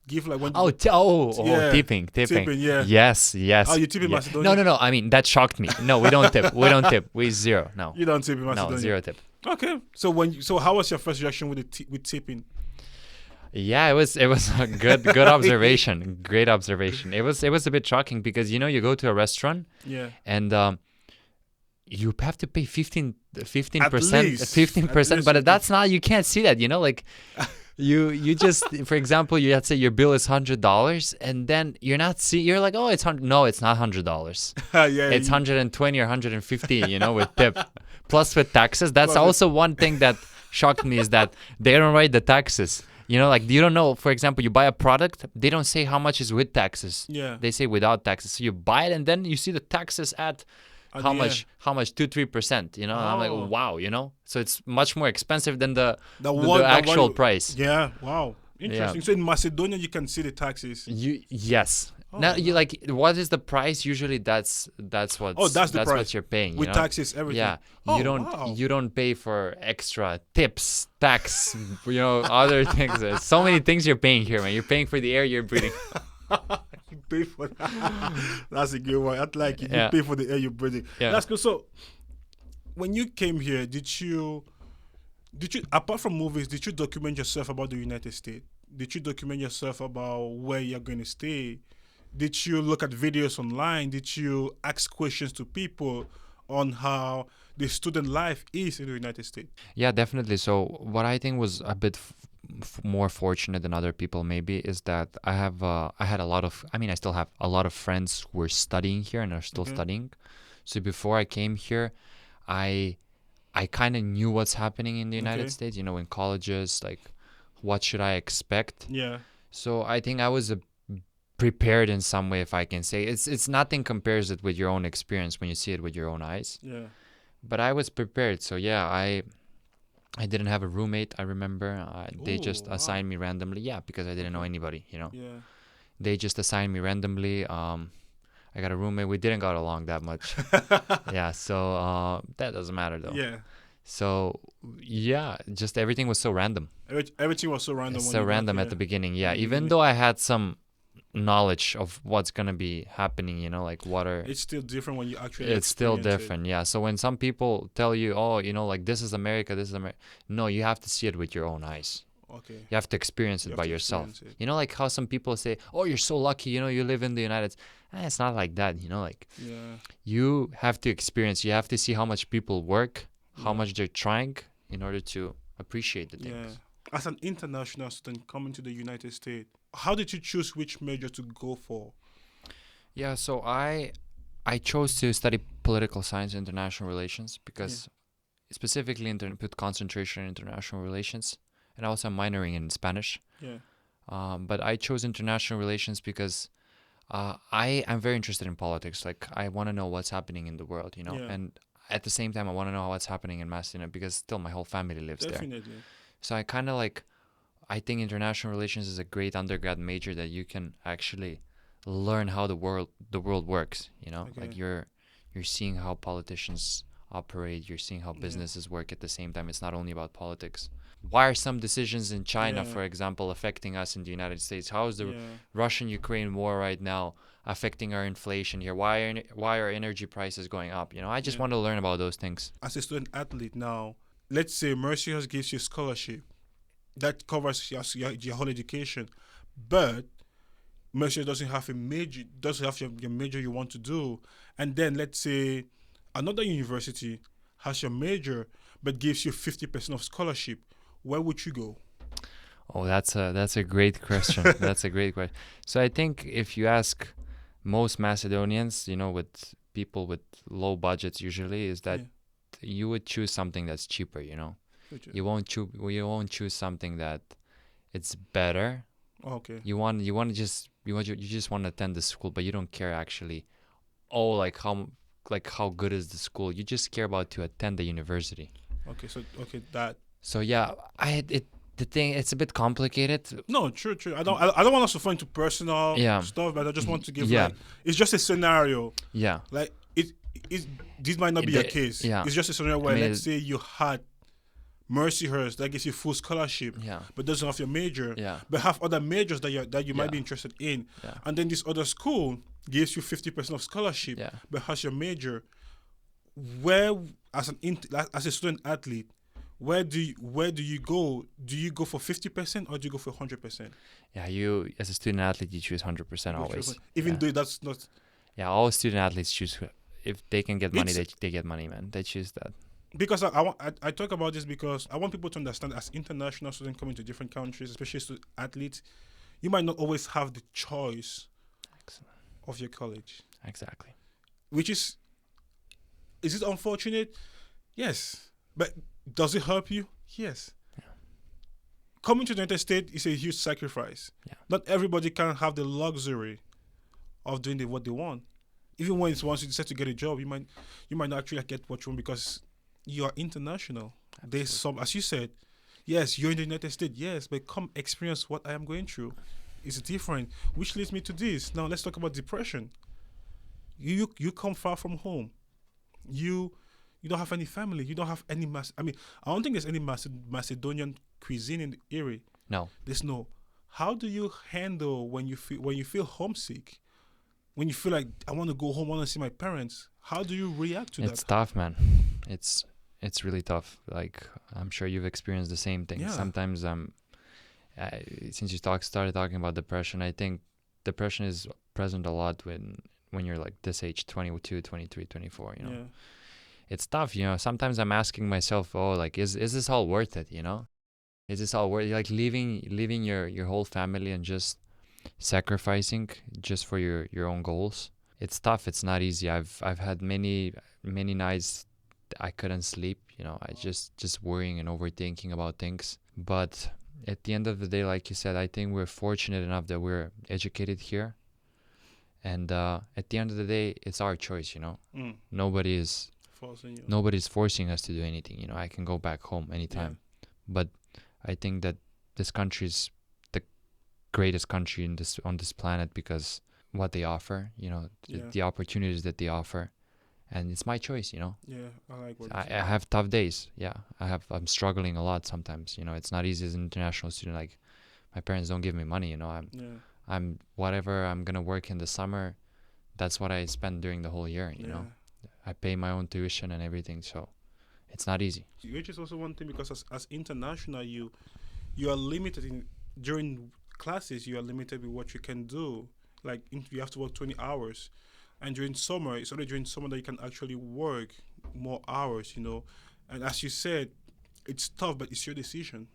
give like when tipping. Yeah. Yes. Oh, you tip in Macedonia? No. I mean, that shocked me. No, we don't tip. We don't tip. We zero. No. You don't tip in Macedonia? No, zero tip. Okay. So how was your first reaction with tipping? Yeah, it was a good observation. Great observation. It was a bit shocking because you go to a restaurant and you have to pay 15%, 15%, but that's not, you can't see that, like you just, for example, let's say your bill is $100 and then you're like, oh, it's $100. No, it's not $100. It's 120 or 150, with tip. Plus with taxes. That's also one thing that shocked me is that they don't write the taxes. Like you don't know, for example, you buy a product, they don't say how much is with taxes. Yeah. They say without taxes. So you buy it and then you see the taxes at how much, 2-3%, and I'm like, wow, So it's much more expensive than the actual price. Yeah, wow. Interesting. Yeah. So in Macedonia you can see the taxes. Yes. Now you what is the price? Usually that's that's the price. What you're paying. With taxes, everything. Yeah. You don't pay for extra tips, tax, other things. So many things you're paying here, man. You're paying for the air you're breathing. You pay for that. That's a good one. I like it. You pay for the air you're breathing. Yeah. That's good. So when you came here, did you apart from movies, did you document yourself about the United States? Did you document yourself about where you're going to stay? Did you look at videos online? Did you ask questions to people on how the student life is in the United States? Yeah, definitely. So what I think was a bit more fortunate than other people maybe is that I still have a lot of friends who are studying here and are still studying. So before I came here, I kind of knew what's happening in the United States, in colleges, like what should I expect? Yeah. So I think I was prepared in some way, if I can say. It's nothing compares it with your own experience when you see it with your own eyes. Yeah. But I was prepared. So yeah, I didn't have a roommate, I remember. They just assigned me randomly. Yeah, because I didn't know anybody, Yeah. They just assigned me randomly. I got a roommate. We didn't got along that much. Yeah, so that doesn't matter though. Yeah. So yeah, just everything was so random. Everything was so random. So random at the beginning, yeah. Even though I had some knowledge of what's gonna be happening, like water. It's still different when you actually. It's still different, yeah. So when some people tell you, oh, like this is America, no, you have to see it with your own eyes. Okay. You have to experience it by yourself. Like how some people say, oh, you're so lucky, you live in the United States. It's not like that, You have to experience. You have to see how much people work, how much they're trying in order to appreciate the things. Yeah. As an international student coming to the United States, how did you choose which major to go for? Yeah, so I chose to study political science and international relations because specifically put concentration in international relations, and also I'm minoring in Spanish. Yeah. But I chose international relations because I am very interested in politics. Like I want to know what's happening in the world, and at the same time I want to know what's happening in Macedonia because still my whole family lives there. So I kind of I think international relations is a great undergrad major that you can actually learn how the world works. Okay. Like you're seeing how politicians operate. You're seeing how Yeah. businesses work at the same time. It's not only about politics. Why are some decisions in China, Yeah. for example, affecting us in the United States? How is the Yeah. Russian-Ukraine war right now affecting our inflation here? Why are energy prices going up? I just Yeah. want to learn about those things. As a student athlete now, let's say Mercyhurst gives you a scholarship that covers your whole education, but Mercyhurst doesn't have your major you want to do, and then let's say another university has your major but gives you 50% of scholarship. Where would you go? Oh, that's a great question. That's a great question. So I think if you ask most Macedonians, with people with low budgets usually, is that you would choose something that's cheaper. You won't choose something that it's better. Okay. You just want to attend the school, but you don't care actually. Oh, like how good is the school? You just care about to attend the university. Okay. So that. So yeah, the thing, it's a bit complicated. No, true. I don't want us to fall into personal Yeah. stuff, but I just want to give Yeah. it's just a scenario. Yeah. Like this might not be your case. Yeah. It's just a scenario where I mean, let's say you had Mercyhurst that gives you full scholarship, Yeah. but doesn't have your major, Yeah. but have other majors that you might Yeah. be interested in, Yeah. and then this other school gives you 50% of scholarship, Yeah. but has your major. Where as a student athlete, where do you go? Do you go for 50% or do you go for 100%? Yeah, you as a student athlete, you choose 100% always. Even Yeah. though that's not. Yeah, all student athletes choose if they can get money, It's- they get money, man. They choose that. Because I talk about this because I want people to understand as international students coming to different countries, especially athletes, you might not always have the choice Excellent. of your college, Exactly. which is it unfortunate? Yes, but does it help you? Yes. Yeah. Coming to the United States is a huge sacrifice. Yeah. Not everybody can have the luxury of doing what they want. Even when it's once you decide to get a job, you might not actually get what you want because you are international. There's some, as you said, yes, you're in the United States, yes, but come experience what I am going through. It's different, which leads me to this. Now let's talk about depression. You come far from home. You don't have any family. You don't have any I don't think there's any Macedonian cuisine in the area. No. There's no. How do you handle when you feel homesick? When you feel like I want to go home, I want to see my parents. How do you react to that? It's tough, man. It's really tough. Like, I'm sure you've experienced the same thing. Yeah. Sometimes since you started talking about depression, I think depression is present a lot when you're like this age, 22, 23, 24, Yeah. It's tough, Sometimes I'm asking myself, oh, like, is this all worth it, Is this all worth it? Like leaving your whole family and just sacrificing just for your own goals? It's tough. It's not easy. I've had many nights I couldn't sleep, I just worrying and overthinking about things. But at the end of the day, like you said, I think we're fortunate enough that we're educated here. And at the end of the day, it's our choice, Mm. Nobody's forcing us to do anything. I can go back home anytime. But I think that this country is the greatest country on this planet because what they offer, the opportunities that they offer, and it's my choice, Yeah, I like what I have tough days. Yeah, I'm struggling a lot sometimes. It's not easy as an international student. Like, my parents don't give me money. I'm whatever I'm gonna work in the summer. That's what I spend during the whole year. I pay my own tuition and everything, so it's not easy. Which is also one thing because as international, you are limited during classes. You are limited with what you can do. Like you have to work 20 hours, and during summer, it's only during summer that you can actually work more hours. And as you said, it's tough, but it's your decision.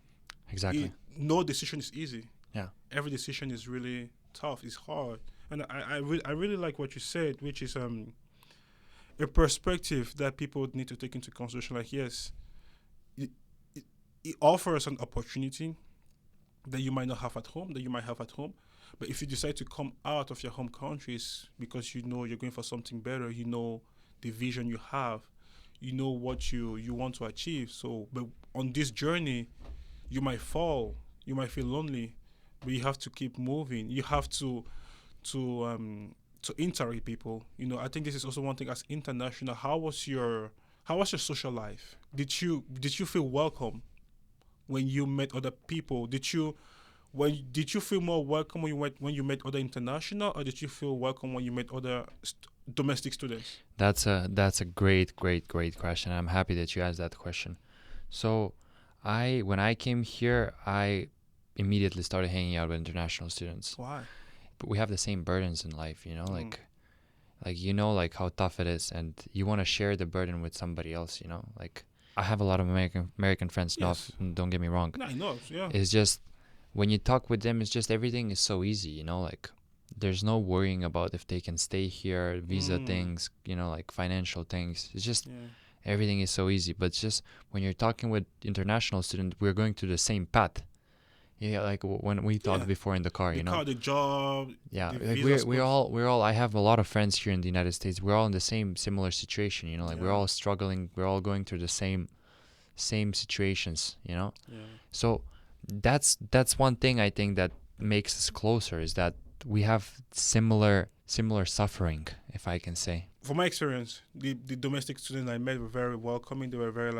Exactly. No decision is easy. Yeah. Every decision is really tough. It's hard, and I really like what you said, which is a perspective that people need to take into consideration. Like, yes, it offers an opportunity that you might not have at home, but if you decide to come out of your home countries because you're going for something better, the vision you have, what you want to achieve. So, but on this journey, you might fall, you might feel lonely, but you have to keep moving. You have to to interact with people. I think this is also one thing as international. How was your social life? Did you feel welcome when you met other people? Did you feel more welcome when you met other international, or did you feel welcome when you met other domestic students? That's a great question. I'm happy that you asked that question. So, when I came here, I immediately started hanging out with international students. Why? But we have the same burdens in life, like how tough it is, and you want to share the burden with somebody else. Like I have a lot of American friends. Yes. Don't get me wrong. I know. Yeah. It's just when you talk with them, it's just everything is so easy. Like there's no worrying about if they can stay here, visa things, like financial things. It's just Yeah. everything is so easy. But it's just when you're talking with international students, we're going through the same path. Yeah, like when we talked Yeah. before in the car, The job. Yeah, the like visa we're stuff. all I have a lot of friends here in the United States. We're all in the similar situation, like we're Yeah. all struggling, we're all going through the same situations, Yeah. So that's one thing I think that makes us closer, is that we have similar suffering, if I can say. From my experience, the domestic students I met were very welcoming. They were very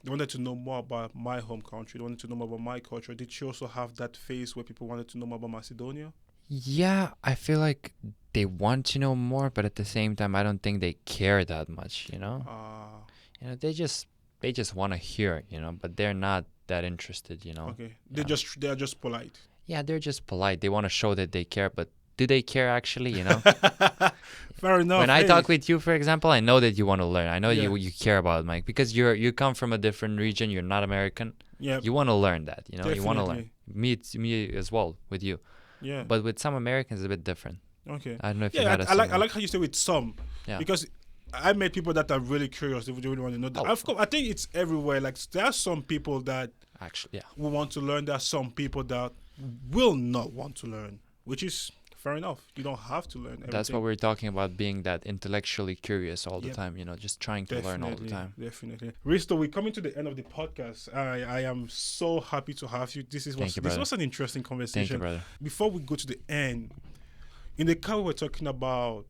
they wanted to know more about my home country. They wanted to know more about my culture. Did you also have that phase where people wanted to know more about Macedonia? Yeah, I feel like they want to know more, but at the same time, I don't think they care that much, They just want to hear, but they're not that interested, Okay. Yeah. They are just polite. Yeah, they're just polite. They want to show that they care, but do they care actually, Fair enough. When I Hey. talk with you, for example, I know that you want to learn. I know Yeah. you care about it, Mike, because you come from a different region. You're not American. Yeah. You want to learn that, You want to learn. Definitely. Me as well with you. Yeah. But with some Americans, it's a bit different. Okay. I don't know if you've Yeah, had a I like similar- how you say with some, Yeah. because I met people that are really curious. They really want to know that. Oh. Of course, I think it's everywhere. Like there are some people that Actually, yeah. will want to learn. There are some people that will not want to learn, which is fair enough. You don't have to learn everything. That's what we're talking about, being that intellectually curious all the Yep. time, just trying to learn all the time. Definitely. Hristo, we're coming to the end of the podcast. I am so happy to have you. This Thank you, this brother. was an interesting Thank you, conversation. brother. Before we go to the end, in the car we were talking about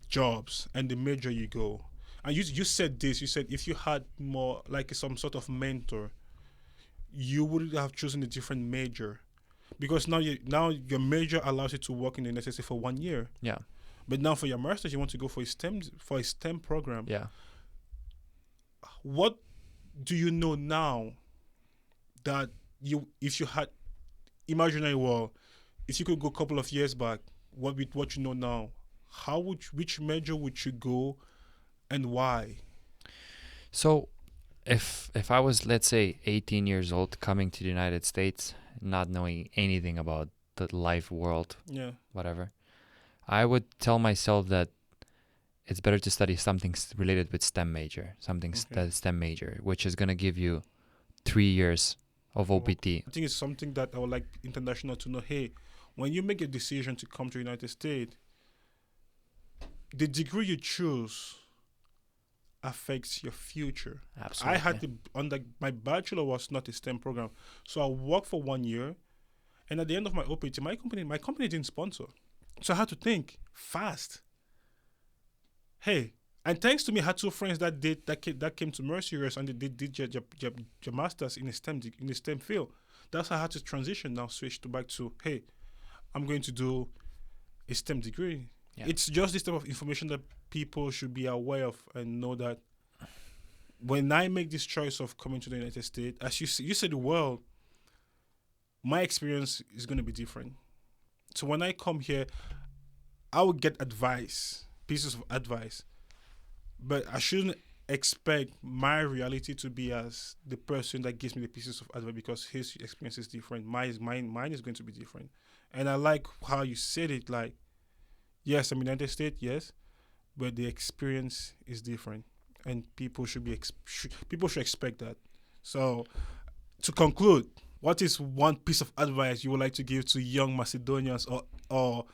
jobs and the major you go. And you said this, you said if you had more like some sort of mentor, you would have chosen a different major. Because now your major allows you to work in the United States for 1 year. Yeah. But now for your master's you want to go for a STEM program. Yeah. What do you know now that if you had imaginary world, if you could go a couple of years back, what you know now, which major would you go and why? So, if I was, let's say, 18 years old, coming to the United States, not knowing anything about the life world, Yeah. whatever, I would tell myself that it's better to study something related with STEM major, Okay. STEM major, which is going to give you 3 years of OPT. I think it's something that I would like international to know. Hey, when you make a decision to come to the United States, the degree you choose affects your future. Absolutely. I had to my bachelor was not a STEM program, so I worked for 1 year, and at the end of my OPT, my company didn't sponsor, so I had to think fast. Hey, and thanks to me, I had two friends that came to Mercyhurst and they did your masters in the STEM field. That's how I had to transition now, switch back to hey, I'm going to do a STEM degree. Yeah. It's just this type of information that people should be aware of and know that when I make this choice of coming to the United States, as you said, the world, my experience is going to be different. So when I come here, I will get pieces of advice, but I shouldn't expect my reality to be as the person that gives me the pieces of advice, because his experience is different. Mine is going to be different. And I like how you said it, like, yes, I'm in the United States, yes, but the experience is different, and people should expect that. So, to conclude, what is one piece of advice you would like to give to young Macedonians or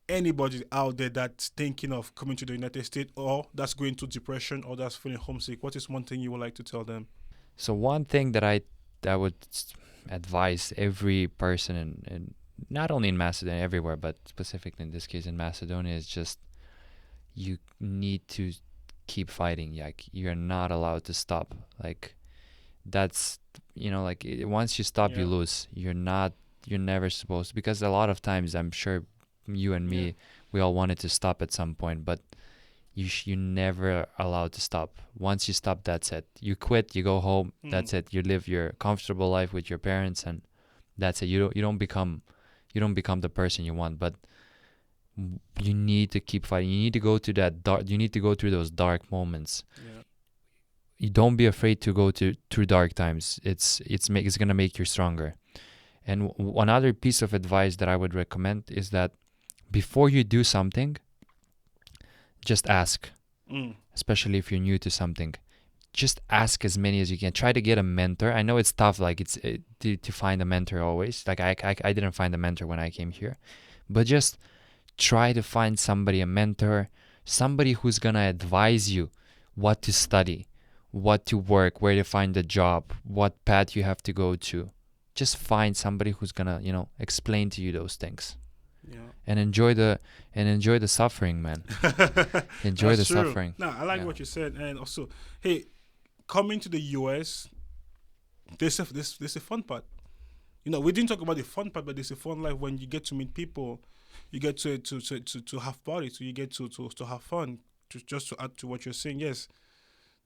anybody out there that's thinking of coming to the United States, or that's going through depression, or that's feeling homesick? What is one thing you would like to tell them? So one thing that I would advise every person not only in Macedonia, everywhere, but specifically in this case in Macedonia, is just you need to keep fighting. Like you're not allowed to stop. Like that's like once you stop, you lose. You're never supposed to, because a lot of times I'm sure you and me, we all wanted to stop at some point, but you're never allowed to stop. Once you stop, that's it. You quit, you go home, that's it. You live your comfortable life with your parents, and that's it. You don't become the person you want, but you need to keep fighting. You need to go to that dark. You need to go through those dark moments. Yeah. You don't be afraid to go through dark times. It's gonna make you stronger. And one other piece of advice that I would recommend is that before you do something, just ask. Especially if you're new to something, just ask as many as you can. Try to get a mentor. I know it's tough, like it's to find a mentor always. Like I didn't find a mentor when I came here, but just try to find somebody, a mentor, somebody who's gonna advise you what to study, what to work, where to find a job, what path you have to go to. Just find somebody who's gonna, explain to you those things. Yeah. And enjoy the suffering, man. Enjoy the suffering. No, I like what you said. And also, hey, coming to the US, there's a fun part. We didn't talk about the fun part, but there's a fun life when you get to meet people, you get to have parties, so you get to have fun. Just to add to what you're saying, yes,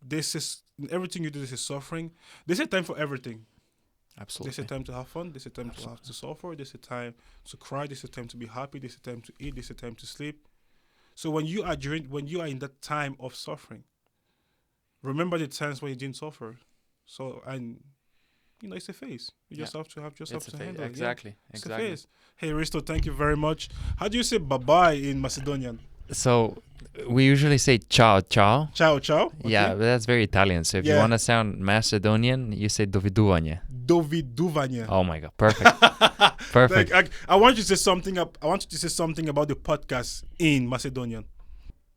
this is everything you do. This is suffering. There's a time for everything. Absolutely. There's a time to have fun. There's a time to have to suffer. There's a time to cry. There's a time to be happy. There's a time to eat. There's a time to sleep. So when you are in that time of suffering, remember the times when you didn't suffer. So it's a phase. You just have to handle it. Exactly. Yeah. It's a phase. Hey, Hristo, thank you very much. How do you say bye-bye in Macedonian? So we usually say ciao, ciao. Ciao, ciao. Okay. Yeah, but that's very Italian. So if you want to sound Macedonian, you say doviduvanje. Doviduvanje. Oh my God, perfect. Perfect. Like, I want you to say something. I want you to say something about the podcast in Macedonian.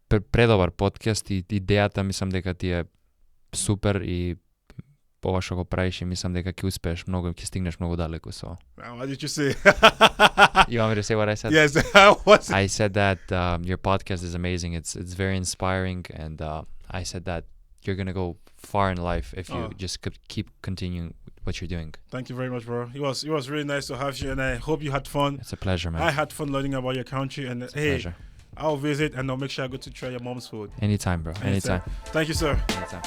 Predobar podcast и идеята мислам дека ти е супер и ова што го правиш и мислам дека ќе успееш многу, ќе стигнеш многу далеко со. What did you say? You want me to say what I said? Yes. I said that your podcast is amazing. It's very inspiring, and I said that you're gonna go far in life if you just keep continuing what you're doing. Thank you very much, bro. It was really nice to have you, and I hope you had fun. It's a pleasure, man. I had fun learning about your country, and it's a pleasure. I'll visit and I'll make sure I go to try your mom's food. Anytime, bro. Anytime. Thank you, sir. Anytime.